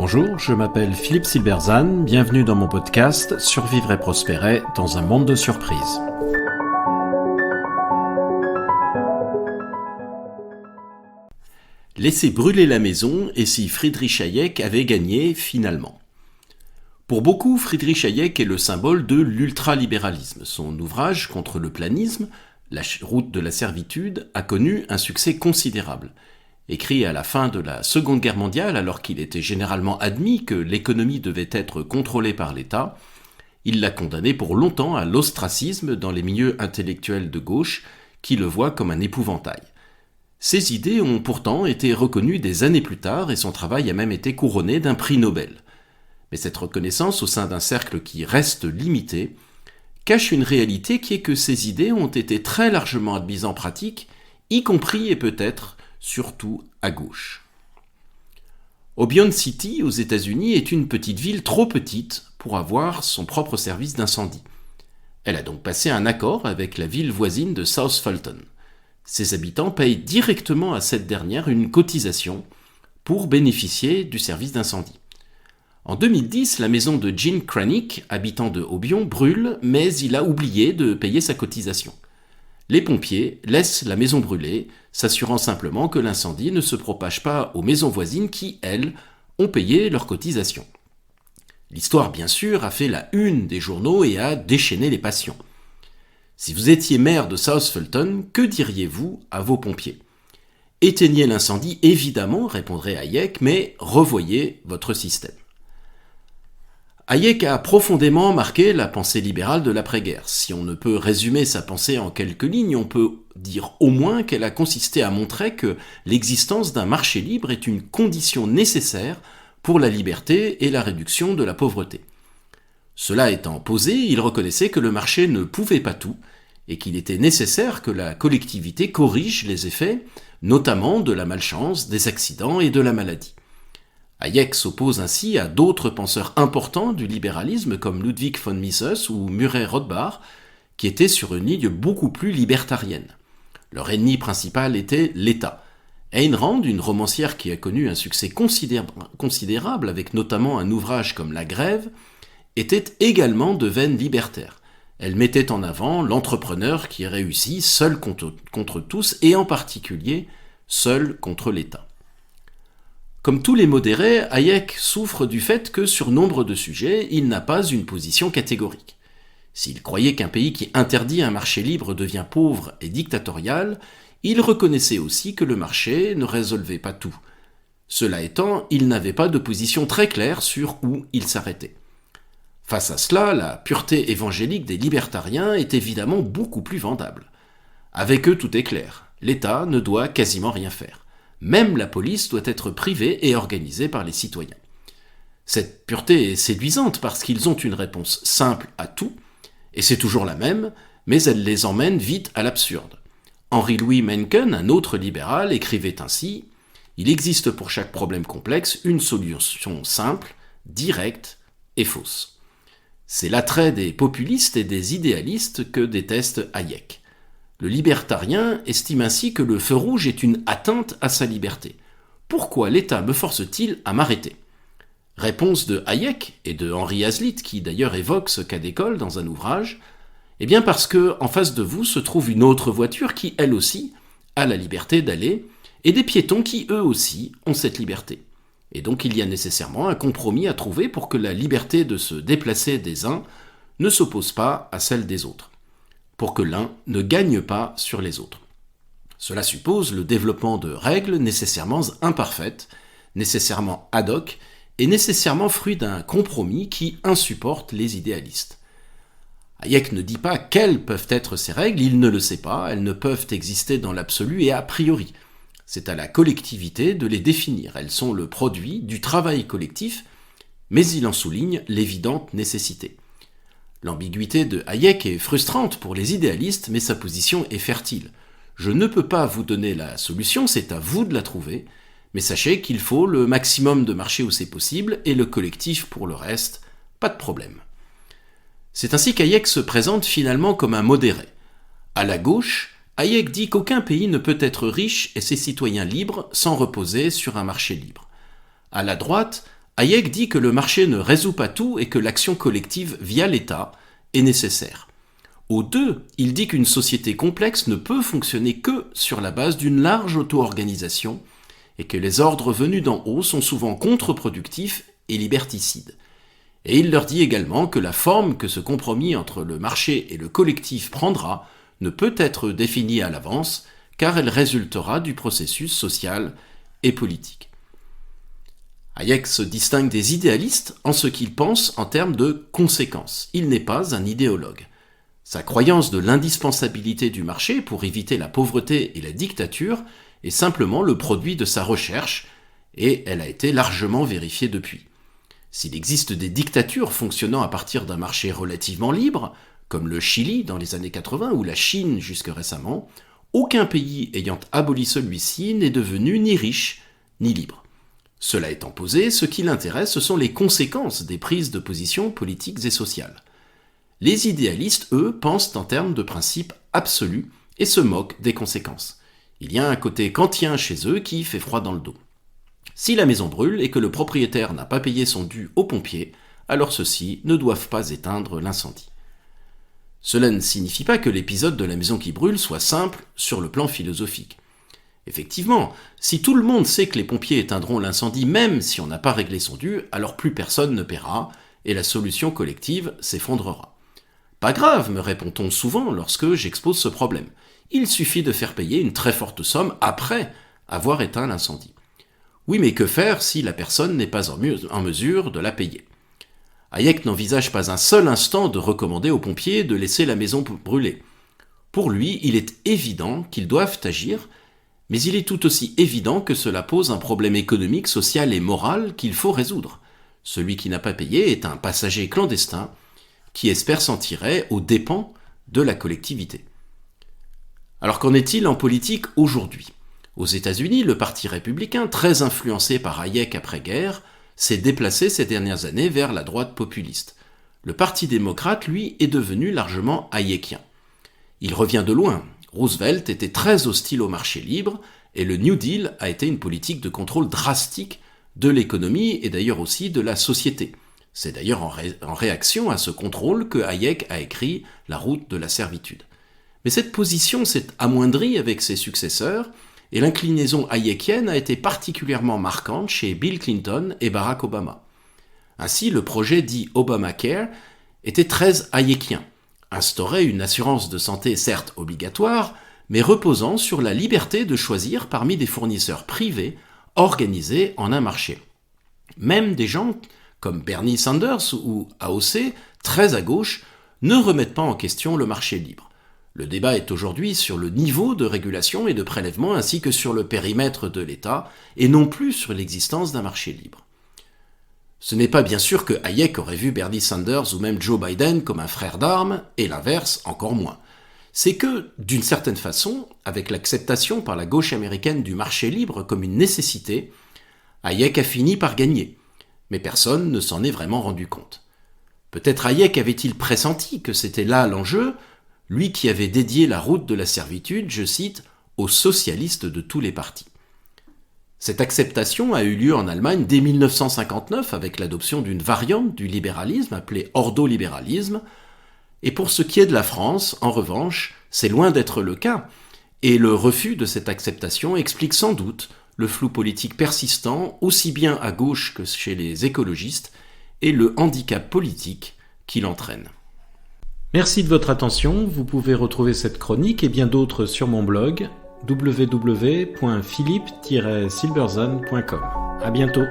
Bonjour, je m'appelle Philippe Silberzan, bienvenue dans mon podcast Survivre et prospérer dans un monde de surprises. Laisser brûler la maison et si Friedrich Hayek avait gagné finalement. Pour beaucoup, Friedrich Hayek est le symbole de l'ultralibéralisme. Son ouvrage contre le planisme, La route de la servitude, a connu un succès considérable. Écrit à la fin de la Seconde Guerre mondiale, alors qu'il était généralement admis que l'économie devait être contrôlée par l'État, il l'a condamné pour longtemps à l'ostracisme dans les milieux intellectuels de gauche qui le voient comme un épouvantail. Ses idées ont pourtant été reconnues des années plus tard et son travail a même été couronné d'un prix Nobel. Mais cette reconnaissance au sein d'un cercle qui reste limité cache une réalité qui est que ces idées ont été très largement admises en pratique, y compris et peut-être surtout à gauche. Obion City, aux États-Unis, est une petite ville trop petite pour avoir son propre service d'incendie. Elle a donc passé un accord avec la ville voisine de South Fulton. Ses habitants payent directement à cette dernière une cotisation pour bénéficier du service d'incendie. En 2010, la maison de Gene Kranick, habitant de Obion, brûle, mais il a oublié de payer sa cotisation. Les pompiers laissent la maison brûler, s'assurant simplement que l'incendie ne se propage pas aux maisons voisines qui, elles, ont payé leur cotisation. L'histoire, bien sûr, a fait la une des journaux et a déchaîné les passions. Si vous étiez maire de South Fulton, que diriez-vous à vos pompiers ? Éteignez l'incendie, évidemment, répondrait Hayek, mais revoyez votre système. Hayek a profondément marqué la pensée libérale de l'après-guerre. Si on ne peut résumer sa pensée en quelques lignes, on peut dire au moins qu'elle a consisté à montrer que l'existence d'un marché libre est une condition nécessaire pour la liberté et la réduction de la pauvreté. Cela étant posé, il reconnaissait que le marché ne pouvait pas tout et qu'il était nécessaire que la collectivité corrige les effets, notamment de la malchance, des accidents et de la maladie. Hayek s'oppose ainsi à d'autres penseurs importants du libéralisme comme Ludwig von Mises ou Murray Rothbard, qui étaient sur une ligne beaucoup plus libertarienne. Leur ennemi principal était l'État. Ayn Rand, une romancière qui a connu un succès considérable avec notamment un ouvrage comme La Grève, était également de veine libertaire. Elle mettait en avant l'entrepreneur qui réussit seul contre tous et en particulier seul contre l'État. Comme tous les modérés, Hayek souffre du fait que sur nombre de sujets, il n'a pas une position catégorique. S'il croyait qu'un pays qui interdit un marché libre devient pauvre et dictatorial, il reconnaissait aussi que le marché ne résolvait pas tout. Cela étant, il n'avait pas de position très claire sur où il s'arrêtait. Face à cela, la pureté évangélique des libertariens est évidemment beaucoup plus vendable. Avec eux, tout est clair. L'État ne doit quasiment rien faire. Même la police doit être privée et organisée par les citoyens. Cette pureté est séduisante parce qu'ils ont une réponse simple à tout, et c'est toujours la même, mais elle les emmène vite à l'absurde. Henri-Louis Mencken, un autre libéral, écrivait ainsi « Il existe pour chaque problème complexe une solution simple, directe et fausse ». C'est l'attrait des populistes et des idéalistes que déteste Hayek. Le libertarien estime ainsi que le feu rouge est une atteinte à sa liberté. Pourquoi l'État me force-t-il à m'arrêter ? Réponse de Hayek et de Henri Hazlitt, qui d'ailleurs évoque ce cas d'école dans un ouvrage. Eh bien parce que en face de vous se trouve une autre voiture qui, elle aussi, a la liberté d'aller, et des piétons qui, eux aussi, ont cette liberté. Et donc il y a nécessairement un compromis à trouver pour que la liberté de se déplacer des uns ne s'oppose pas à celle des autres, pour que l'un ne gagne pas sur les autres. Cela suppose le développement de règles nécessairement imparfaites, nécessairement ad hoc, et nécessairement fruit d'un compromis qui insupporte les idéalistes. Hayek ne dit pas quelles peuvent être ces règles, il ne le sait pas, elles ne peuvent exister dans l'absolu et a priori. C'est à la collectivité de les définir, elles sont le produit du travail collectif, mais il en souligne l'évidente nécessité. L'ambiguïté de Hayek est frustrante pour les idéalistes, mais sa position est fertile. Je ne peux pas vous donner la solution, c'est à vous de la trouver, mais sachez qu'il faut le maximum de marché où c'est possible, et le collectif pour le reste, pas de problème. C'est ainsi qu'Hayek se présente finalement comme un modéré. À la gauche, Hayek dit qu'aucun pays ne peut être riche et ses citoyens libres sans reposer sur un marché libre. À la droite, Hayek dit que le marché ne résout pas tout et que l'action collective via l'État est nécessaire. Au 2, il dit qu'une société complexe ne peut fonctionner que sur la base d'une large auto-organisation et que les ordres venus d'en haut sont souvent contre-productifs et liberticides. Et il leur dit également que la forme que ce compromis entre le marché et le collectif prendra ne peut être définie à l'avance, car elle résultera du processus social et politique. Hayek se distingue des idéalistes en ce qu'il pense en termes de conséquences. Il n'est pas un idéologue. Sa croyance de l'indispensabilité du marché pour éviter la pauvreté et la dictature est simplement le produit de sa recherche, et elle a été largement vérifiée depuis. S'il existe des dictatures fonctionnant à partir d'un marché relativement libre, comme le Chili dans les années 80 ou la Chine jusque récemment, aucun pays ayant aboli celui-ci n'est devenu ni riche ni libre. Cela étant posé, ce qui l'intéresse, ce sont les conséquences des prises de position politiques et sociales. Les idéalistes, eux, pensent en termes de principes absolus et se moquent des conséquences. Il y a un côté kantien chez eux qui fait froid dans le dos. Si la maison brûle et que le propriétaire n'a pas payé son dû aux pompiers, alors ceux-ci ne doivent pas éteindre l'incendie. Cela ne signifie pas que l'épisode de la maison qui brûle soit simple sur le plan philosophique. Effectivement, si tout le monde sait que les pompiers éteindront l'incendie même si on n'a pas réglé son dû, alors plus personne ne paiera et la solution collective s'effondrera. Pas grave, me répond-on souvent lorsque j'expose ce problème. Il suffit de faire payer une très forte somme après avoir éteint l'incendie. Oui, mais que faire si la personne n'est pas en mesure de la payer ? Hayek n'envisage pas un seul instant de recommander aux pompiers de laisser la maison brûler. Pour lui, il est évident qu'ils doivent agir, mais il est tout aussi évident que cela pose un problème économique, social et moral qu'il faut résoudre. Celui qui n'a pas payé est un passager clandestin qui espère s'en tirer aux dépens de la collectivité. Alors qu'en est-il en politique aujourd'hui ? Aux États-Unis, le Parti républicain, très influencé par Hayek après-guerre, s'est déplacé ces dernières années vers la droite populiste. Le Parti démocrate, lui, est devenu largement hayekien. Il revient de loin. Roosevelt était très hostile au marché libre et le New Deal a été une politique de contrôle drastique de l'économie et d'ailleurs aussi de la société. C'est d'ailleurs en réaction à ce contrôle que Hayek a écrit La route de la servitude. Mais cette position s'est amoindrie avec ses successeurs et l'inclinaison hayekienne a été particulièrement marquante chez Bill Clinton et Barack Obama. Ainsi, le projet dit Obamacare était très hayekien, instaurait une assurance de santé certes obligatoire, mais reposant sur la liberté de choisir parmi des fournisseurs privés organisés en un marché. Même des gens comme Bernie Sanders ou AOC, très à gauche, ne remettent pas en question le marché libre. Le débat est aujourd'hui sur le niveau de régulation et de prélèvement ainsi que sur le périmètre de l'État et non plus sur l'existence d'un marché libre. Ce n'est pas bien sûr que Hayek aurait vu Bernie Sanders ou même Joe Biden comme un frère d'armes et l'inverse encore moins. C'est que, d'une certaine façon, avec l'acceptation par la gauche américaine du marché libre comme une nécessité, Hayek a fini par gagner, mais personne ne s'en est vraiment rendu compte. Peut-être Hayek avait-il pressenti que c'était là l'enjeu, lui qui avait dédié la route de la servitude, je cite, aux socialistes de tous les partis. Cette acceptation a eu lieu en Allemagne dès 1959 avec l'adoption d'une variante du libéralisme appelée ordolibéralisme, et pour ce qui est de la France, en revanche, c'est loin d'être le cas, et le refus de cette acceptation explique sans doute le flou politique persistant aussi bien à gauche que chez les écologistes, et le handicap politique qui l'entraîne. Merci de votre attention, vous pouvez retrouver cette chronique et bien d'autres sur mon blog www.philippe-silberzone.com. À bientôt.